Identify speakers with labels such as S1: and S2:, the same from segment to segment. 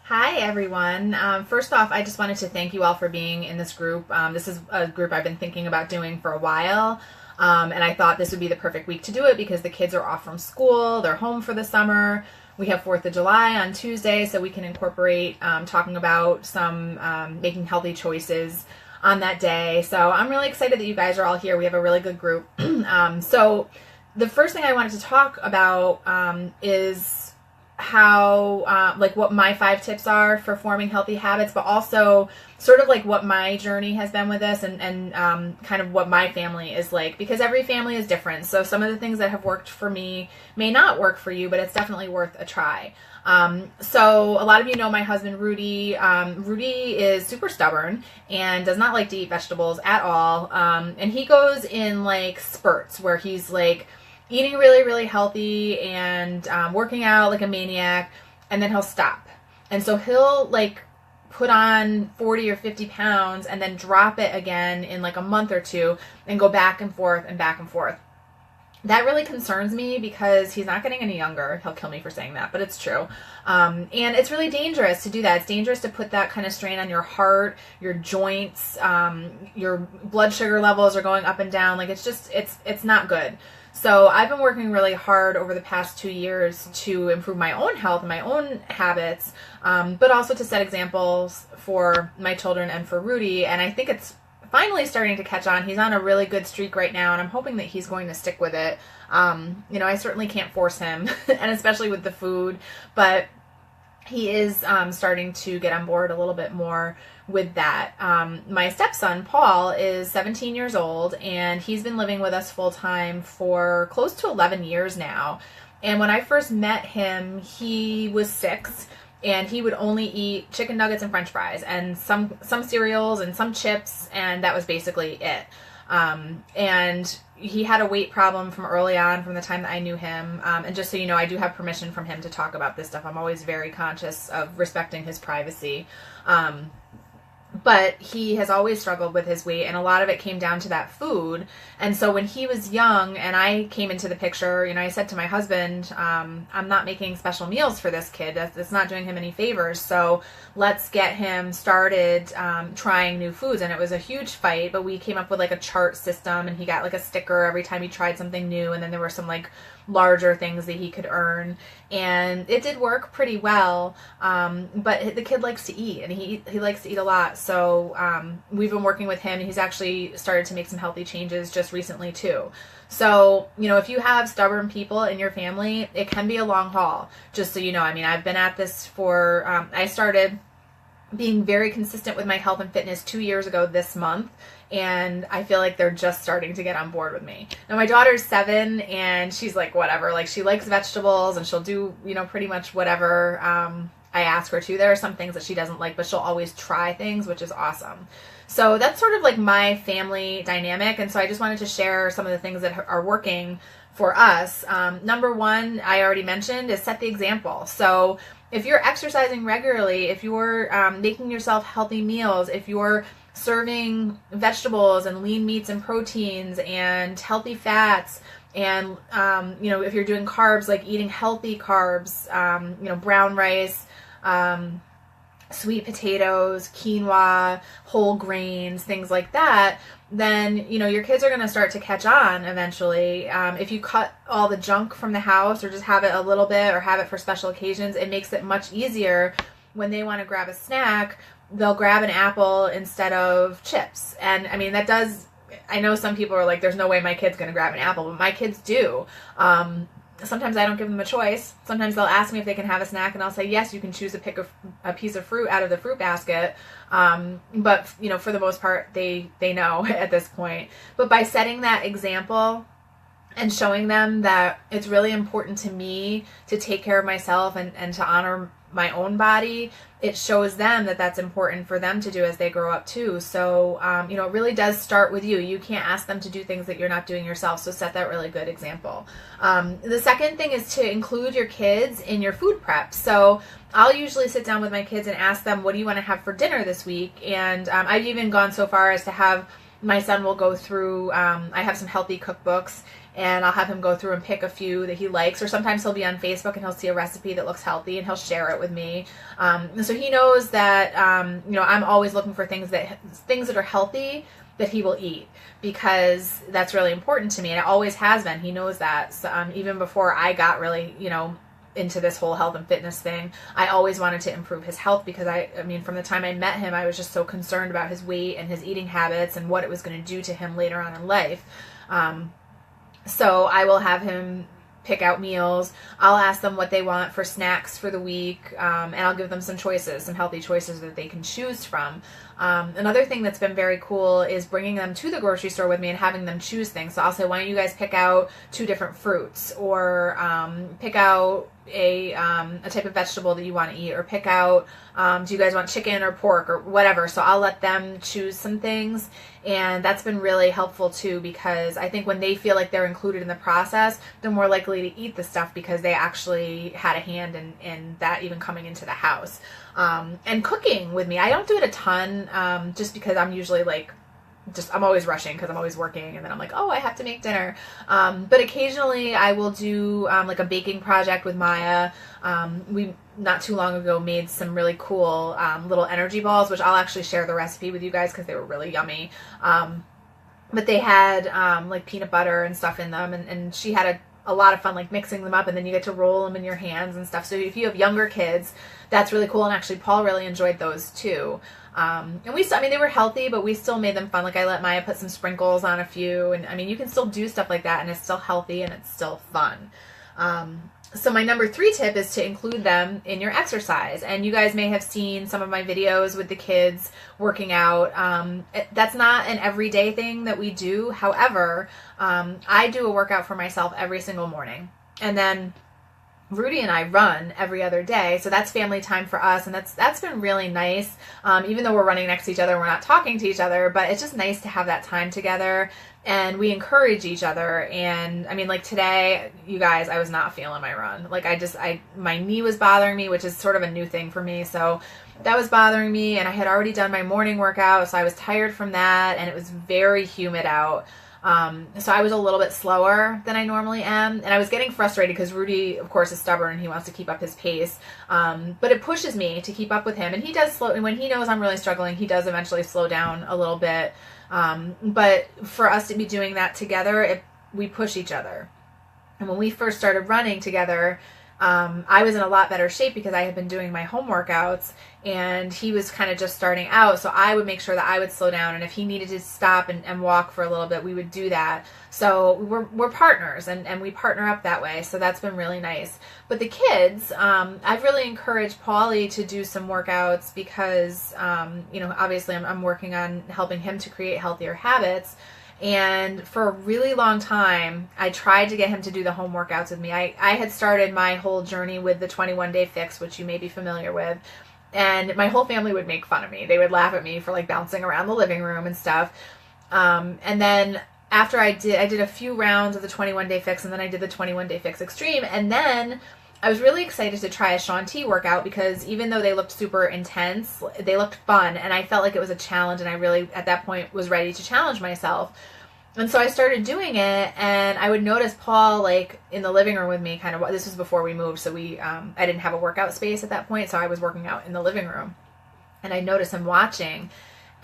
S1: Hi, everyone. First off, I just wanted to thank you all for being in this group. This is a group I've been thinking about doing for a while, and I thought this would be the perfect week to do it because the kids are off from school, they're home for the summer. We have 4th of July on Tuesday, so we can incorporate talking about some making healthy choices on that day. So I'm really excited that you guys are all here. We have a really good group. So the first thing I wanted to talk about is how like what my 5 tips are for forming healthy habits, but also sort of like what my journey has been with this and kind of what my family is like, because every family is different. So some of the things that have worked for me may not work for you, but it's definitely worth a try. So a lot of you know my husband Rudy. Rudy is super stubborn and does not like to eat vegetables at all, and he goes in like spurts where he's like eating really, really healthy and working out like a maniac, and then he'll stop. And so he'll like put on 40 or 50 pounds and then drop it again in like a month or two and go back and forth and back and forth. That really concerns me because he's not getting any younger. He'll kill me for saying that, but it's true. And it's really dangerous to do that. It's dangerous to put that kind of strain on your heart, your joints, your blood sugar levels are going up and down. Like it's not good. So I've been working really hard over the past 2 years to improve my own health and my own habits, but also to set examples for my children and for Rudy. And I think it's finally starting to catch on. He's on a really good streak right now, and I'm hoping that he's going to stick with it. I certainly can't force him, and especially with the food, but he is starting to get on board a little bit more with that. My stepson, Paul, is 17 years old, and he's been living with us full time for close to 11 years now. And when I first met him, he was 6, and he would only eat chicken nuggets and french fries and some cereals and some chips, and that was basically it. And he had a weight problem from early on, from the time that I knew him. And just so you know, I do have permission from him to talk about this stuff. I'm always very conscious of respecting his privacy. But he has always struggled with his weight, and a lot of it came down to that food. And so when he was young and I came into the picture, I said to my husband, I'm not making special meals for this kid. That's not doing him any favors. So let's get him started trying new foods. And it was a huge fight, but we came up with like a chart system, and he got like a sticker every time he tried something new. And then there were some like larger things that he could earn, and it did work pretty well. But the kid likes to eat, and he likes to eat a lot. So we've been working with him. He's actually started to make some healthy changes just recently too. So, if you have stubborn people in your family, it can be a long haul, just so you know. I mean, I've been at this for, I started being very consistent with my health and fitness 2 years ago this month, and I feel like they're just starting to get on board with me. Now, my daughter's 7, and she's like, whatever, like she likes vegetables, and she'll do, pretty much whatever I ask her to. There are some things that she doesn't like, but she'll always try things, which is awesome. So that's sort of like my family dynamic, and so I just wanted to share some of the things that are working for us. Number one, I already mentioned, is set the example. So if you're exercising regularly, if you're making yourself healthy meals, if you're serving vegetables and lean meats and proteins and healthy fats, and if you're doing carbs, like eating healthy carbs, brown rice, sweet potatoes, quinoa, whole grains, things like that, then your kids are going to start to catch on eventually. If you cut all the junk from the house, or just have it a little bit, or have it for special occasions, it makes it much easier when they want to grab a snack. They'll grab an apple instead of chips. And I mean, I know some people are like, there's no way my kid's going to grab an apple, but my kids do. Sometimes I don't give them a choice. Sometimes they'll ask me if they can have a snack, and I'll say, yes, you can choose to pick a piece of fruit out of the fruit basket. But for the most part, they know at this point. But by setting that example and showing them that it's really important to me to take care of myself and to honor my own body, it shows them that that's important for them to do as they grow up too. So, it really does start with you. You can't ask them to do things that you're not doing yourself. So set that really good example. The second thing is to include your kids in your food prep. So I'll usually sit down with my kids and ask them, what do you want to have for dinner this week? And I've even gone so far as to have my son will go through, I have some healthy cookbooks, and I'll have him go through and pick a few that he likes, or sometimes he'll be on Facebook and he'll see a recipe that looks healthy and he'll share it with me. So he knows that, I'm always looking for things that are healthy that he will eat, because that's really important to me, and it always has been. He knows that. So, even before I got really, into this whole health and fitness thing, I always wanted to improve his health, because I mean, from the time I met him, I was just so concerned about his weight and his eating habits and what it was going to do to him later on in life. So I will have him pick out meals. I'll ask them what they want for snacks for the week, and I'll give them some choices, some healthy choices that they can choose from. Another thing that's been very cool is bringing them to the grocery store with me and having them choose things. So I'll say, why don't you guys pick out 2 different fruits, or pick out a type of vegetable that you want to eat, or pick out, do you guys want chicken or pork or whatever. So I'll let them choose some things, and that's been really helpful too, because I think when they feel like they're included in the process, they're more likely to eat the stuff because they actually had a hand in that even coming into the house. And cooking with me, I don't do it a ton, just because I'm usually I'm always rushing because I'm always working, and then I'm like, oh, I have to make dinner. But occasionally I will do like a baking project with Maya. We not too long ago made some really cool little energy balls, which I'll actually share the recipe with you guys because they were really yummy. But they had like peanut butter and stuff in them, and she had a lot of fun like mixing them up, and then you get to roll them in your hands and stuff. So if you have younger kids, that's really cool. And actually Paul really enjoyed those too. And they were healthy, but we still made them fun. Like I let Maya put some sprinkles on a few, and I mean, you can still do stuff like that and it's still healthy and it's still fun. So my number 3 tip is to include them in your exercise. And you guys may have seen some of my videos with the kids working out. That's not an everyday thing that we do. However, I do a workout for myself every single morning. And then Rudy and I run every other day, so that's family time for us, and that's been really nice. Even though we're running next to each other, we're not talking to each other, but it's just nice to have that time together, and we encourage each other. And I mean, like today, you guys, I was not feeling my run. Like my knee was bothering me, which is sort of a new thing for me, so that was bothering me, and I had already done my morning workout, so I was tired from that, and it was very humid out. So I was a little bit slower than I normally am, and I was getting frustrated because Rudy, of course, is stubborn and he wants to keep up his pace. But it pushes me to keep up with him, and he does slow. And when he knows I'm really struggling, he does eventually slow down a little bit. But for us to be doing that together, we push each other. And when we first started running together, I was in a lot better shape because I had been doing my home workouts, and he was kind of just starting out. So I would make sure that I would slow down, and if he needed to stop and walk for a little bit, we would do that. So we're partners, and we partner up that way. So that's been really nice. But the kids, I've really encouraged Paulie to do some workouts because, obviously I'm working on helping him to create healthier habits. And for a really long time, I tried to get him to do the home workouts with me. I had started my whole journey with the 21-day fix, which you may be familiar with. And my whole family would make fun of me. They would laugh at me for like bouncing around the living room and stuff. And then after I did a few rounds of the 21-day fix, and then I did the 21-day fix extreme. And then I was really excited to try a Shaun T workout because even though they looked super intense, they looked fun, and I felt like it was a challenge, and I really, at that point, was ready to challenge myself. And so I started doing it, and I would notice Paul, like, in the living room with me, kind of, this was before we moved, so I didn't have a workout space at that point, so I was working out in the living room. And I noticed him watching,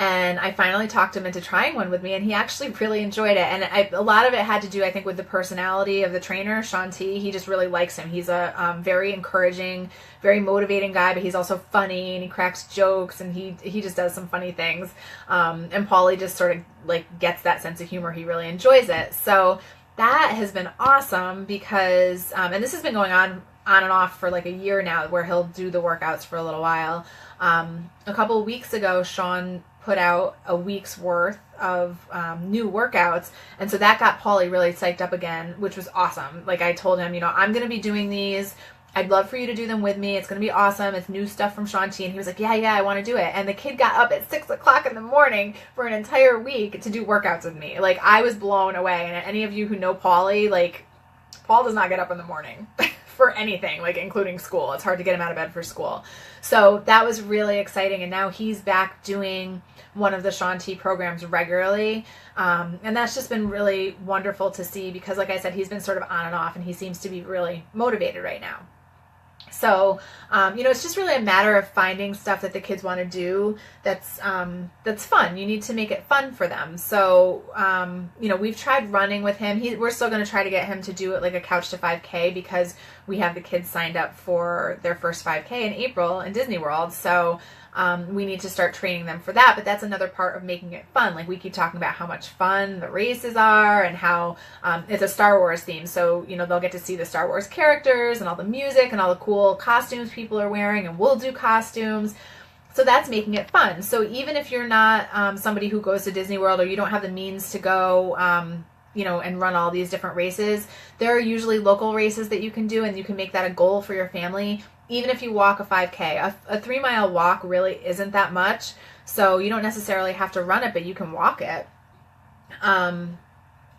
S1: and I finally talked him into trying one with me, and he actually really enjoyed it. And a lot of it had to do, I think, with the personality of the trainer, Shaun T. He just really likes him. He's a very encouraging, very motivating guy, but he's also funny, and he cracks jokes, and he just does some funny things. And Paulie just sort of like gets that sense of humor. He really enjoys it. So that has been awesome because, and this has been going on and off for like a year now, where he'll do the workouts for a little while. A couple of weeks ago, Shaun put out a week's worth of new workouts, and so that got Paulie really psyched up again, which was awesome. Like I told him, I'm going to be doing these. I'd love for you to do them with me. It's going to be awesome. It's new stuff from Shaun T. And he was like, yeah, I want to do it. And the kid got up at 6 o'clock in the morning for an entire week to do workouts with me. Like, I was blown away. And any of you who know Paulie, like, Paul does not get up in the morning for anything, like including school. It's hard to get him out of bed for school. So that was really exciting. And now he's back doing one of the Shaun T programs regularly. And that's just been really wonderful to see because, like I said, he's been sort of on and off, and he seems to be really motivated right now. So, it's just really a matter of finding stuff that the kids want to do that's fun. You need to make it fun for them. So, we've tried running with him. We're still going to try to get him to do it like a Couch to 5K because we have the kids signed up for their first 5K in April in Disney World. So, we need to start training them for that, but that's another part of making it fun. Like we keep talking about how much fun the races are and how it's a Star Wars theme. So, they'll get to see the Star Wars characters and all the music and all the cool costumes people are wearing, and we'll do costumes. So that's making it fun. So even if you're not somebody who goes to Disney World or you don't have the means to go, and run all these different races, there are usually local races that you can do, and you can make that a goal for your family. Even if you walk a 5K, a 3-mile walk really isn't that much. So you don't necessarily have to run it, but you can walk it. And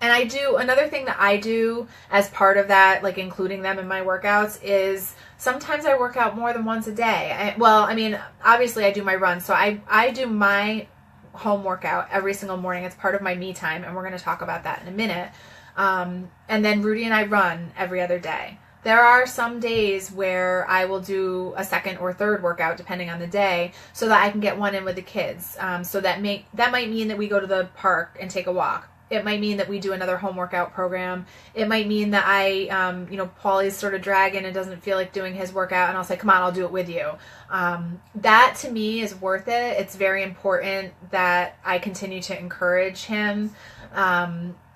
S1: another thing that I do as part of that, like including them in my workouts, is sometimes I work out more than once a day. Obviously I do my run. So I do my home workout every single morning. It's part of my me time, and we're going to talk about that in a minute. And then Rudy and I run every other day. There are some days where I will do a second or third workout depending on the day so that I can get one in with the kids. So that might mean that we go to the park and take a walk. It might mean that we do another home workout program. It might mean that Paulie's sort of dragging and doesn't feel like doing his workout, and I'll say, come on, I'll do it with you. That to me is worth it. It's very important that I continue to encourage him.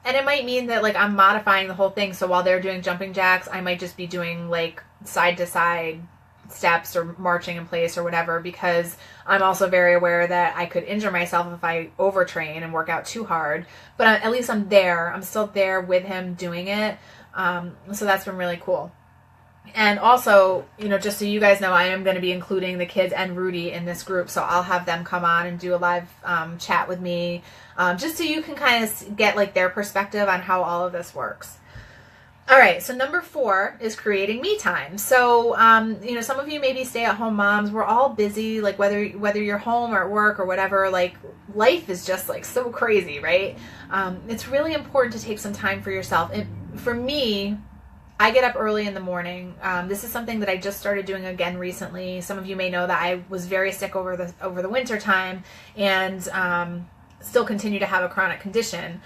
S1: And it might mean that like I'm modifying the whole thing. So while they're doing jumping jacks, I might just be doing like side to side steps or marching in place or whatever, because I'm also very aware that I could injure myself if I overtrain and work out too hard. But at least I'm there. I'm still there with him doing it. So that's been really cool. And also, just so you guys know, I am going to be including the kids and Rudy in this group. So I'll have them come on and do a live chat with me, just so you can kind of get like their perspective on how all of this works. All right, so number 4 is creating me time. So, some of you may be stay-at-home moms. We're all busy, like whether you're home or at work or whatever, like life is just like so crazy, right? It's really important to take some time for yourself. And for me, I get up early in the morning. This is something that I just started doing again recently. Some of you may know that I was very sick over the winter time and still continue to have a chronic condition.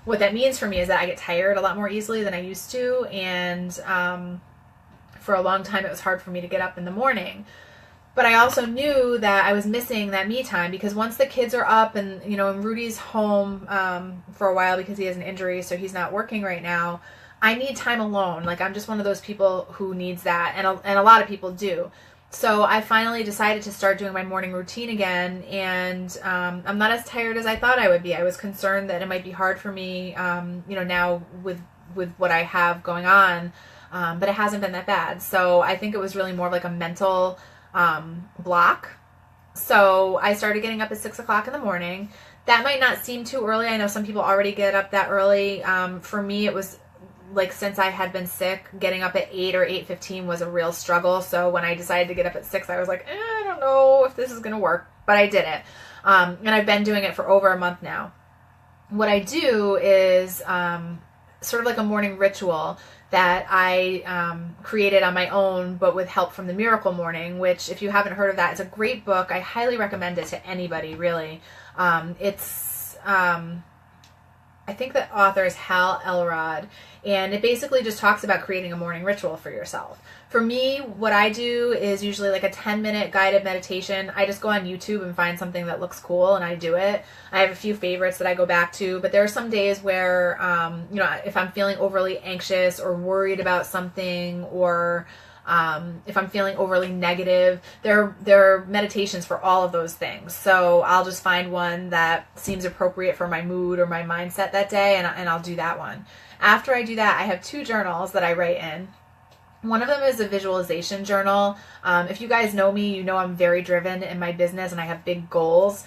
S1: What that means for me is that I get tired a lot more easily than I used to, and for a long time it was hard for me to get up in the morning. But I also knew that I was missing that me time, because once the kids are up and and Rudy's home for a while because he has an injury, so he's not working right now, I need time alone. Like I'm just one of those people who needs that, and a lot of people do. So I finally decided to start doing my morning routine again, and I'm not as tired as I thought I would be. I was concerned that it might be hard for me, now with what I have going on, but it hasn't been that bad. So I think it was really more of like a mental block. So I started getting up at 6 o'clock in the morning. That might not seem too early. I know some people already get up that early. For me, it was like, since I had been sick, getting up at 8 or 8:15 was a real struggle. So when I decided to get up at 6, I was like, I don't know if this is going to work, but I did it. And I've been doing it for over a month now. What I do is sort of like a morning ritual that I created on my own, but with help from the Miracle Morning, which, if you haven't heard of that, it's a great book. I highly recommend it to anybody, really. I think the author is Hal Elrod, and it basically just talks about creating a morning ritual for yourself. For me, what I do is usually like a 10-minute guided meditation. I just go on YouTube and find something that looks cool, and I do it. I have a few favorites that I go back to, but there are some days where, if I'm feeling overly anxious or worried about something, or if I'm feeling overly negative, there are meditations for all of those things. So I'll just find one that seems appropriate for my mood or my mindset that day, and I'll do that one. After I do that, I have 2 journals that I write in. One of them is a visualization journal. If you guys know me, you know I'm very driven in my business and I have big goals.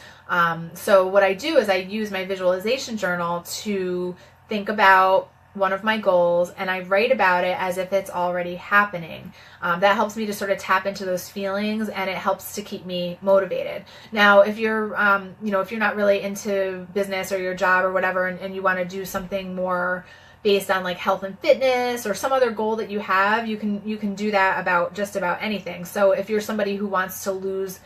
S1: So what I do is I use my visualization journal to think about one of my goals, and I write about it as if it's already happening. That helps me to sort of tap into those feelings, and it helps to keep me motivated. Now, if you're, if you're not really into business or your job or whatever, and you want to do something more based on like health and fitness or some other goal that you have, you can do that about just about anything. So if you're somebody who wants to lose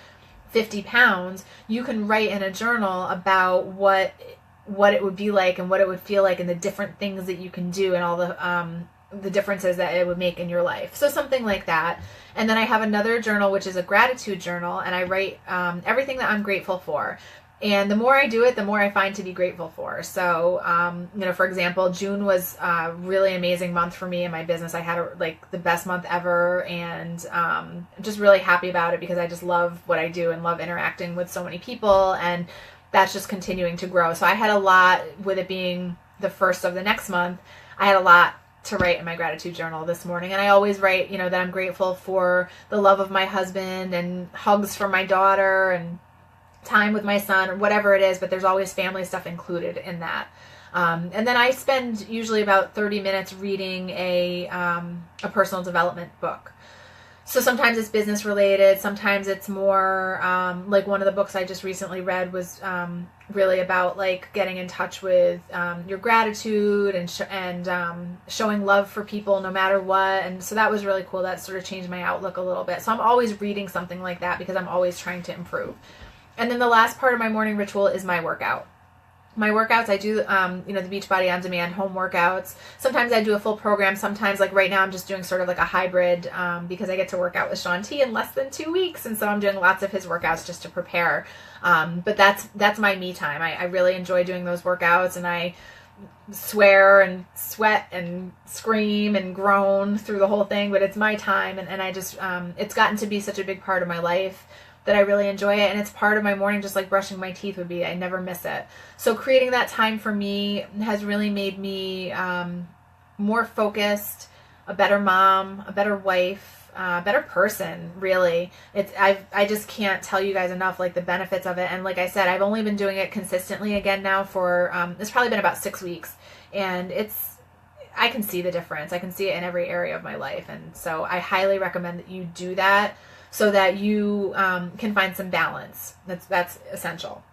S1: 50 pounds, you can write in a journal about what it would be like and what it would feel like and the different things that you can do and all the differences that it would make in your life. So something like that. And then I have another journal, which is a gratitude journal, and I write everything that I'm grateful for. And the more I do it, the more I find to be grateful for. So, for example, June was a really amazing month for me in my business. I had the best month ever, and I'm just really happy about it because I just love what I do and love interacting with so many people, and that's just continuing to grow. So I had a lot, with it being the first of the next month, I had a lot to write in my gratitude journal this morning. And I always write, that I'm grateful for the love of my husband and hugs from my daughter and time with my son or whatever it is, but there's always family stuff included in that. And then I spend usually about 30 minutes reading a personal development book. So sometimes it's business related, sometimes it's more like one of the books I just recently read was really about like getting in touch with your gratitude and showing love for people no matter what. And so that was really cool. That sort of changed my outlook a little bit. So I'm always reading something like that because I'm always trying to improve. And then the last part of my morning ritual is my workout. My workouts, I do, the Beachbody On Demand home workouts. Sometimes I do a full program. Sometimes, like right now, I'm just doing sort of like a hybrid because I get to work out with Shaun T in less than 2 weeks. And so I'm doing lots of his workouts just to prepare. But that's my me time. I really enjoy doing those workouts, and I swear and sweat and scream and groan through the whole thing. But it's my time, and I just, it's gotten to be such a big part of my life that I really enjoy it, and it's part of my morning, just like brushing my teeth would be. I never miss it. So creating that time for me has really made me more focused, a better mom, a better wife, a better person, really. I just can't tell you guys enough, like, the benefits of it. And like I said, I've only been doing it consistently again now for, it's probably been about 6 weeks, and I can see the difference. I can see it in every area of my life, and so I highly recommend that you do that, so that you can find some balance. That's essential.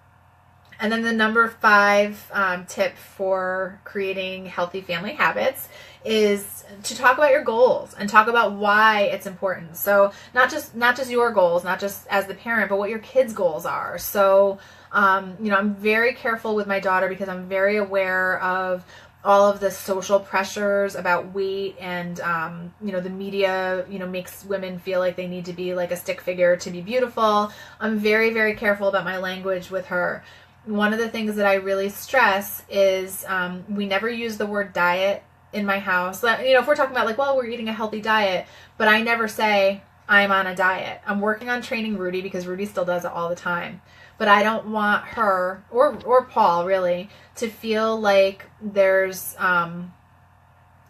S1: And then the number 5 tip for creating healthy family habits is to talk about your goals and talk about why it's important. So not just your goals, not just as the parent, but what your kids' goals are. So I'm very careful with my daughter because I'm very aware of all of the social pressures about weight and, the media, makes women feel like they need to be like a stick figure to be beautiful. I'm very, very careful about my language with her. One of the things that I really stress is we never use the word diet in my house. If we're talking about like, well, we're eating a healthy diet, but I never say I'm on a diet. I'm working on training Rudy because Rudy still does it all the time. But I don't want her or Paul really to feel like there's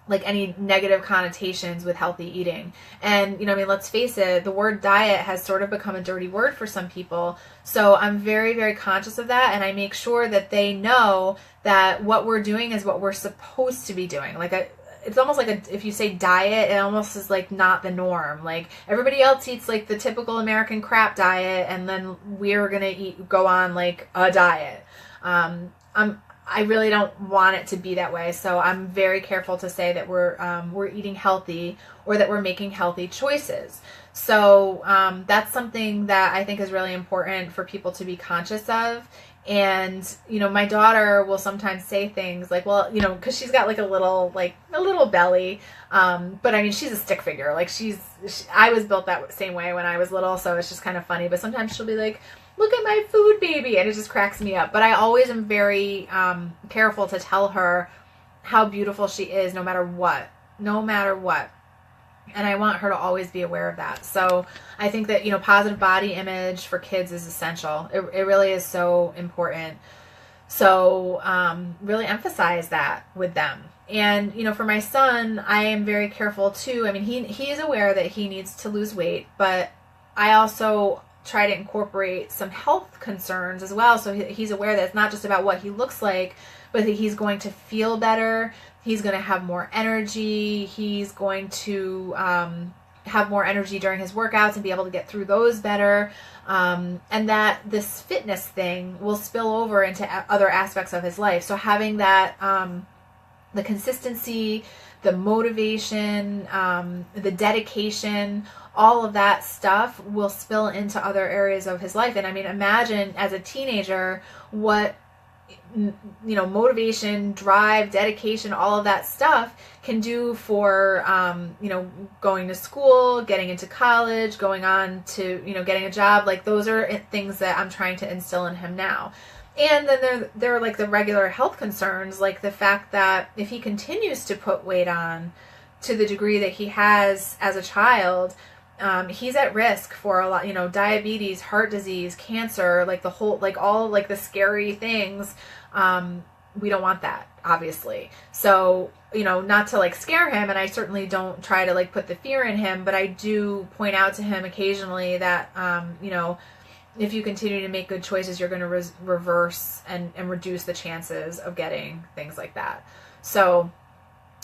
S1: like any negative connotations with healthy eating. And let's face it, the word diet has sort of become a dirty word for some people. So I'm very, very conscious of that, and I make sure that they know that what we're doing is what we're supposed to be doing. It's almost like if you say diet, it almost is like not the norm. Like everybody else eats like the typical American crap diet, and then we're gonna go on like a diet. I really don't want it to be that way, so I'm very careful to say that we're eating healthy or that we're making healthy choices. So that's something that I think is really important for people to be conscious of. And, my daughter will sometimes say things like, well, because she's got like a little belly. But I mean, she's a stick figure. Like I was built that same way when I was little. So it's just kind of funny. But sometimes she'll be like, look at my food, baby. And it just cracks me up. But I always am very careful to tell her how beautiful she is no matter what. And I want her to always be aware of that. So I think that, positive body image for kids is essential. It really is so important. So really emphasize that with them. And, for my son, I am very careful too. I mean, he is aware that he needs to lose weight, but I also try to incorporate some health concerns as well. So he's aware that it's not just about what he looks like, but that he's going to feel better. He's going to have more energy. He's going to have more energy during his workouts and be able to get through those better. And that this fitness thing will spill over into other aspects of his life. So having that, the consistency, the motivation, the dedication, all of that stuff will spill into other areas of his life. And I mean, imagine as a teenager what, motivation, drive, dedication, all of that stuff can do for, going to school, getting into college, going on to, getting a job. Like, those are things that I'm trying to instill in him now. And then there are like the regular health concerns, like the fact that if he continues to put weight on to the degree that he has as a child, he's at risk for a lot, diabetes, heart disease, cancer, like the whole, like all like the scary things. We don't want that, obviously. So, not to like scare him, and I certainly don't try to like put the fear in him, but I do point out to him occasionally that, if you continue to make good choices, you're going to reverse and reduce the chances of getting things like that. So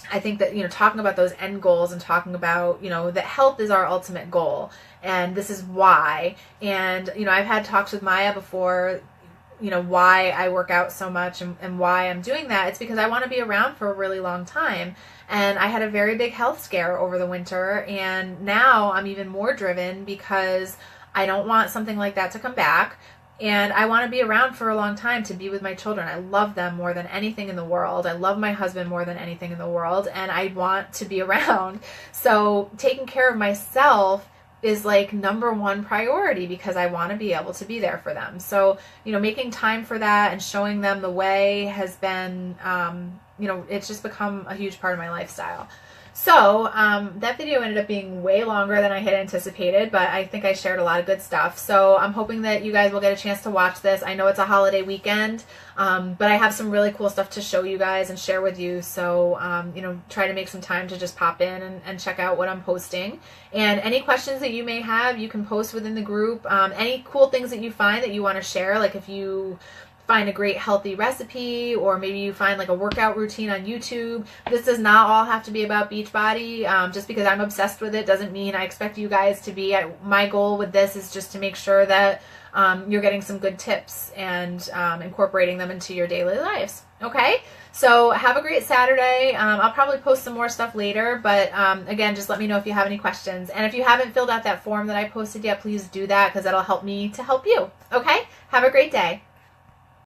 S1: I think that, talking about those end goals and talking about, that health is our ultimate goal. And this is why. And, I've had talks with Maya before, why I work out so much and why I'm doing that. It's because I want to be around for a really long time. And I had a very big health scare over the winter. And now I'm even more driven because I don't want something like that to come back. And I want to be around for a long time to be with my children. I love them more than anything in the world. I love my husband more than anything in the world. And I want to be around. So taking care of myself is like number one priority because I want to be able to be there for them. So, making time for that and showing them the way has been, it's just become a huge part of my lifestyle. So that video ended up being way longer than I had anticipated, but I think I shared a lot of good stuff. So I'm hoping that you guys will get a chance to watch this. I know it's a holiday weekend, but I have some really cool stuff to show you guys and share with you. So, try to make some time to just pop in and check out what I'm posting. And any questions that you may have, you can post within the group. Any cool things that you find that you want to share, like if you find a great healthy recipe, or maybe you find like a workout routine on YouTube. This does not all have to be about Beachbody. Just because I'm obsessed with it doesn't mean I expect you guys to be. My goal with this is just to make sure that you're getting some good tips and incorporating them into your daily lives. Okay? So have a great Saturday. I'll probably post some more stuff later, but again, just let me know if you have any questions. And if you haven't filled out that form that I posted yet, please do that because that'll help me to help you. Okay? Have a great day.